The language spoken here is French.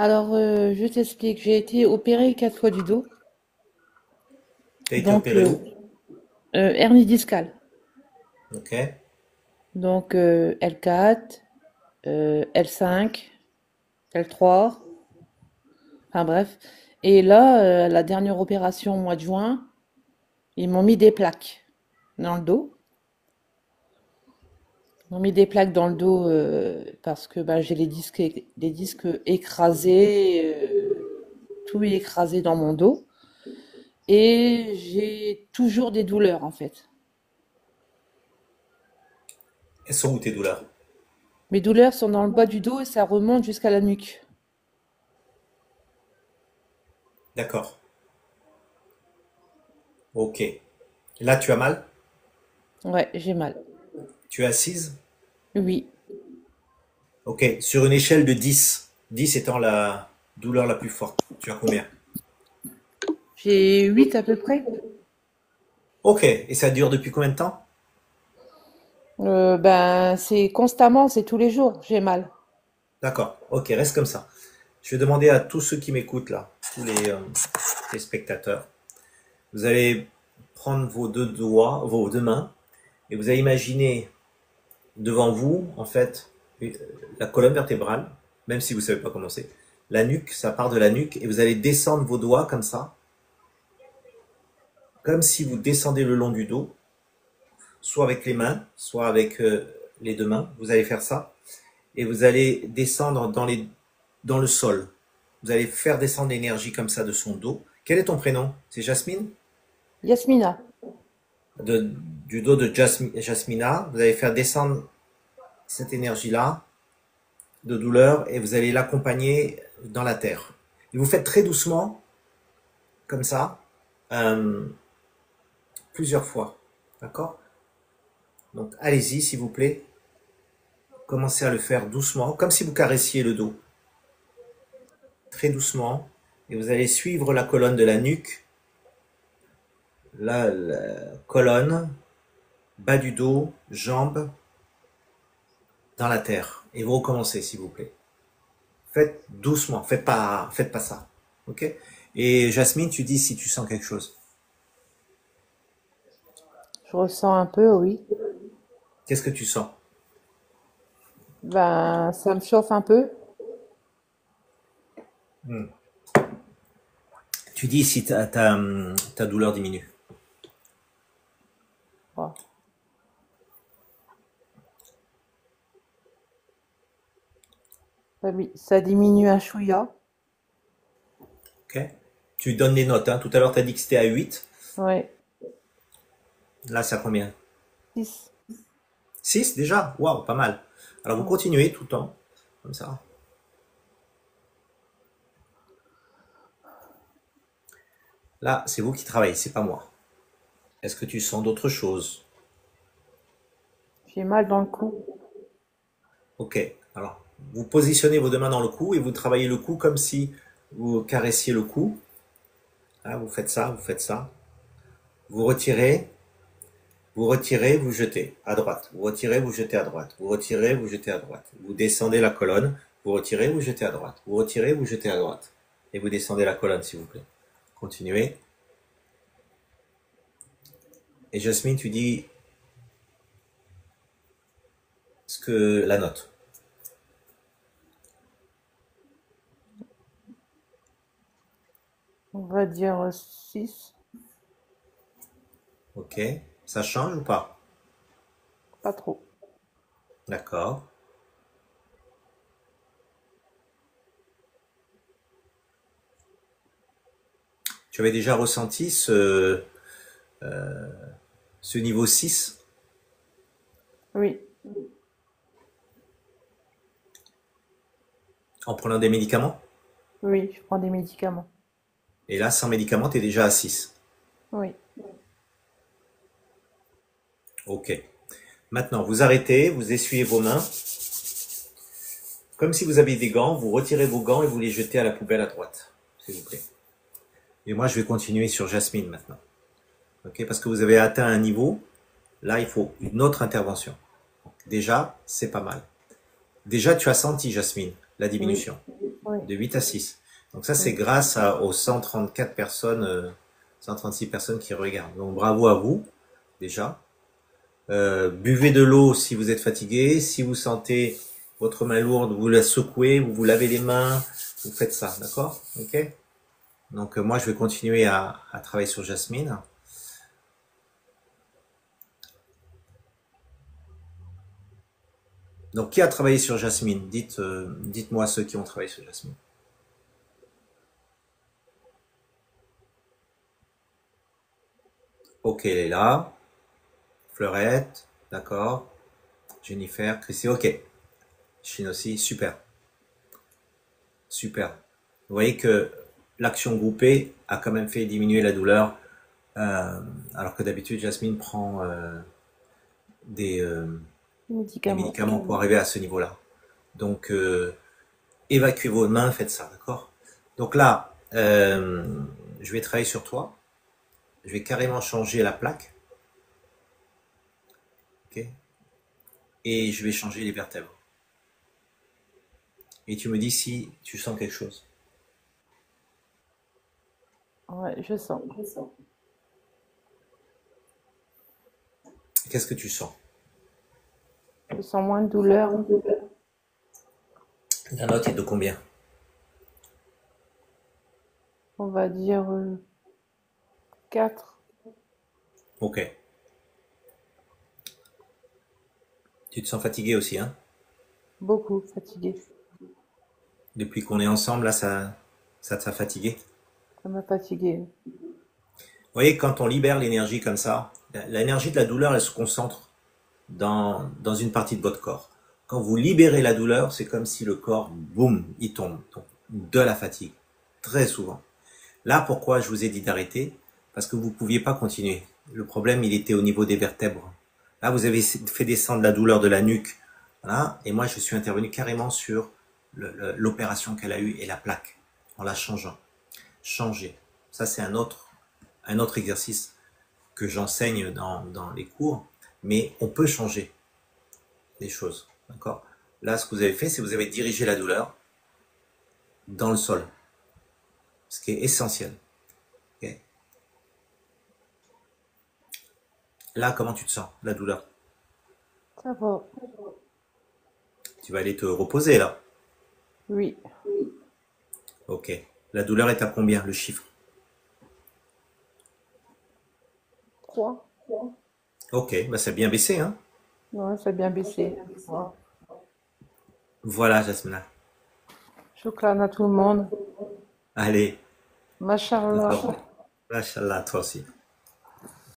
Alors, je t'explique. J'ai été opérée 4 fois du dos. Tu as été Donc, opéré où? hernie discale. Ok. Donc, L4, L5, L3. Enfin bref. Et là, la dernière opération au mois de juin, ils m'ont mis des plaques dans le dos. Ils m'ont mis des plaques dans le dos parce que bah, j'ai les disques écrasés, tout est écrasé dans mon dos. Et j'ai toujours des douleurs en fait. Elles sont où tes douleurs? Mes douleurs sont dans le bas du dos et ça remonte jusqu'à la nuque. D'accord. Ok. Là, tu as mal? Ouais, j'ai mal. Tu es assise? Oui. Ok. Sur une échelle de 10, 10 étant la douleur la plus forte, tu as combien? J'ai 8 à peu près. Ok. Et ça dure depuis combien de temps? Ben, c'est constamment, c'est tous les jours, j'ai mal. D'accord. Ok, reste comme ça. Je vais demander à tous ceux qui m'écoutent là, tous les spectateurs, vous allez prendre vos deux doigts, vos deux mains, et vous allez imaginer devant vous, en fait, la colonne vertébrale, même si vous ne savez pas comment c'est. La nuque, ça part de la nuque, et vous allez descendre vos doigts comme ça, comme si vous descendez le long du dos, soit avec les mains, soit avec les deux mains. Vous allez faire ça, et vous allez descendre dans le sol. Vous allez faire descendre l'énergie comme ça de son dos. Quel est ton prénom? C'est Jasmine? Yasmina. Du dos de Jasmina. Vous allez faire descendre cette énergie-là de douleur et vous allez l'accompagner dans la terre. Et vous faites très doucement, comme ça, euh, plusieurs fois. D'accord? Donc allez-y, s'il vous plaît. Commencez à le faire doucement, comme si vous caressiez le dos. Très doucement. Et vous allez suivre la colonne de la nuque, la colonne, bas du dos, jambes, dans la terre. Et vous recommencez, s'il vous plaît. Faites doucement, faites pas ça. Ok? Et Jasmine, tu dis si tu sens quelque chose. Je ressens un peu, oui. Qu'est-ce que tu sens? Ben, ça me chauffe un peu. Hmm. Tu dis si ta douleur diminue. Bon. Ça diminue un chouïa. Ok? Tu donnes les notes. Hein. Tout à l'heure, tu as dit que c'était à 8. Ouais. Là, c'est à combien? 6. 6 déjà? Waouh, pas mal. Alors, vous continuez tout le temps. Comme ça. Là, c'est vous qui travaillez, c'est pas moi. Est-ce que tu sens d'autres choses? J'ai mal dans le cou. Ok. Alors, vous positionnez vos deux mains dans le cou et vous travaillez le cou comme si vous caressiez le cou. Hein, vous faites ça, vous faites ça. Vous retirez, vous retirez, vous jetez à droite. Vous retirez, vous jetez à droite. Vous retirez, vous jetez à droite. Vous descendez la colonne. Vous retirez, vous jetez à droite. Vous retirez, vous jetez à droite. Et vous descendez la colonne, s'il vous plaît. Continuez. Et Jasmine, tu dis ce que la note. On va dire 6. Ok. Ça change ou pas? Pas trop. D'accord. Tu avais déjà ressenti ce niveau 6 Oui. en prenant des médicaments? Oui, je prends des médicaments. Et là, sans médicaments, tu es déjà à 6. Oui. Ok. Maintenant, vous arrêtez, vous essuyez vos mains. Comme si vous aviez des gants, vous retirez vos gants et vous les jetez à la poubelle à droite, s'il vous plaît. Et moi, je vais continuer sur Jasmine maintenant. Ok, parce que vous avez atteint un niveau, là, il faut une autre intervention. Déjà, c'est pas mal. Déjà, tu as senti, Jasmine, la Oui. diminution. Oui. de 8 à 6. Donc ça, c'est Oui. grâce aux 134 personnes, 136 personnes qui regardent. Donc bravo à vous, déjà. Buvez de l'eau si vous êtes fatigué. Si vous sentez votre main lourde, vous la secouez, vous vous lavez les mains, vous faites ça, d'accord? Ok? Donc moi, je vais continuer à travailler sur Jasmine. Donc qui a travaillé sur Jasmine? Dites-moi ceux qui ont travaillé sur Jasmine. Ok, elle est là. Fleurette, d'accord. Jennifer, Chrissy, ok. Chine aussi, super. Super. Vous voyez que l'action groupée a quand même fait diminuer la douleur, alors que d'habitude Jasmine prend des, euh, des Médicaments. médicaments pour arriver à ce niveau-là. Donc évacuez vos mains, faites ça, d'accord? Donc là, je vais travailler sur toi. Je vais carrément changer la plaque, ok? Et je vais changer les vertèbres. Et tu me dis si tu sens quelque chose. Ouais, je sens. Qu'est-ce que tu sens? Je sens moins de douleur. La note est de combien? On va dire 4. Ok. Tu te sens fatigué aussi, hein? Beaucoup fatiguée. Depuis qu'on est ensemble, là, ça t'a fatigué. Ça m'a fatiguée. Vous voyez, quand on libère l'énergie comme ça, l'énergie de la douleur, elle se concentre dans une partie de votre corps. Quand vous libérez la douleur, c'est comme si le corps, boum, il tombe. Donc, de la fatigue. Très souvent. Là, pourquoi je vous ai dit d'arrêter? Parce que vous ne pouviez pas continuer. Le problème, il était au niveau des vertèbres. Là, vous avez fait descendre la douleur de la nuque. Voilà. Et moi, je suis intervenu carrément sur l'opération qu'elle a eue et la plaque, en la changeant. Changer. Ça, c'est un autre exercice que j'enseigne dans les cours. Mais on peut changer les choses. D'accord? Là, ce que vous avez fait, c'est que vous avez dirigé la douleur dans le sol. Ce qui est essentiel. Ok. Là, comment tu te sens, la douleur? Ça va. Tu vas aller te reposer là. Oui. Ok. La douleur est à combien, le chiffre? 3. Ok, bah ça a bien baissé, hein? Ouais, ça a bien baissé. Ouais. Voilà, Jasmina. Shukran à tout le monde. Allez, Mashallah. d'accord. Machallah, toi aussi.